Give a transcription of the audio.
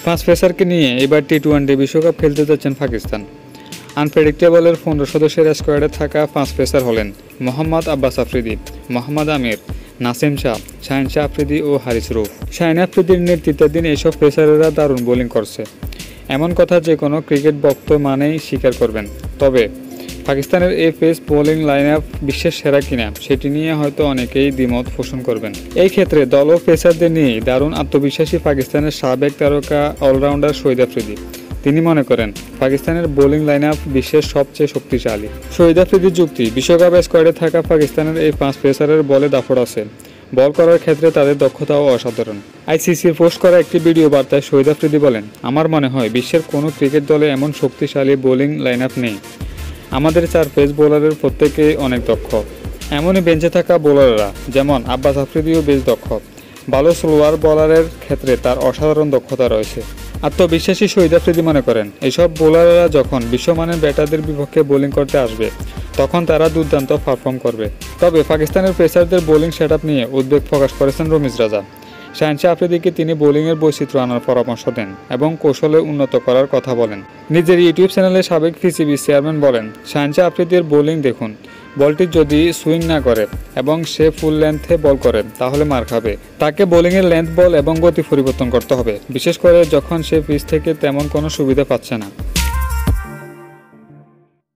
পাঁচ পেসারকে নিয়ে এবার টি-20 বিশ্বকাপ খেলতে যাচ্ছেন পাকিস্তান। আনপ্রেডিক্টেবলের 15 সদস্যের স্কোয়াডে থাকা 5 পেসার হলেন মোহাম্মদ আব্বাস আফ্রিদি, মোহাম্মদ আমির, নাসিম শাহ, শাহিন শাহ আফ্রিদি ও হারিস রুফ। শাহিন আফ্রিদির নেতৃত্বাধীন এইসব পেসারেরা দারুণ বোলিং করছে, এমন কথা যে কোনো ক্রিকেট ভক্ত মানেই স্বীকার করবেন। তবে পাকিস্তানের এই পেস বোলিং লাইন আপ বিশ্বের সেরা কিনা সেটি নিয়ে হয়তো অনেকেই দ্বিমত পোষণ করবেন। এই ক্ষেত্রে দল ও পেসারদের নিয়ে দারুণ আত্মবিশ্বাসী পাকিস্তানের সাবেক তারকা অলরাউন্ডার শহীদ আফ্রিদি। তিনি মনে করেন পাকিস্তানের বোলিং লাইন আপ বিশ্বের সবচেয়ে শক্তিশালী। শহীদ আফ্রিদির যুক্তি, বিশ্বকাপ স্কোয়াডে থাকা পাকিস্তানের এই 5 পেসারের বলে দাপট আছে, বল করার ক্ষেত্রে তাদের দক্ষতাও অসাধারণ। আইসিসির পোস্ট করা একটি ভিডিও বার্তায় শহীদ আফ্রিদি বলেন, আমার মনে হয় বিশ্বের কোনো ক্রিকেট দলে এমন শক্তিশালী বোলিং লাইন আপ নেই। আমাদের 4 পেস বোলারের প্রত্যেকেই অনেক দক্ষ। এমনই বেঞ্চে থাকা বোলাররা যেমন আব্বাস আফ্রিদিও বেশ দক্ষ। ভালো স্লোয়ার বোলারের ক্ষেত্রে তার অসাধারণ দক্ষতা রয়েছে। আত্মবিশ্বাসী শহীদ আফ্রিদি মনে করেন এইসব বোলাররা যখন বিশ্বমানের ব্যাটারদের বিপক্ষে বোলিং করতে আসবে তখন তারা দুর্দান্ত পারফর্ম করবে। তবে পাকিস্তানের পেসারদের বোলিং সেটআপ নিয়ে উদ্বেগ প্রকাশ করেছেন রমিজ রাজা। শাহিন শাহ আফ্রিদিকে তিনি বোলিংয়ের বৈচিত্র্য আনার পরামর্শ দেন এবং কৌশলে উন্নত করার কথা বলেন। নিজের ইউটিউব চ্যানেলে সাবেক পিসিবি চেয়ারম্যান বলেন, শাহিন শাহ আফ্রিদির বোলিং দেখুন, বলটি যদি সুইং না করে এবং সে ফুল লেন্থে বল করে তাহলে মার খাবে। তাকে বোলিংয়ের লেন্থ, বল এবং গতি পরিবর্তন করতে হবে, বিশেষ করে যখন সে পিচ থেকে তেমন কোনো সুবিধা পাচ্ছে না।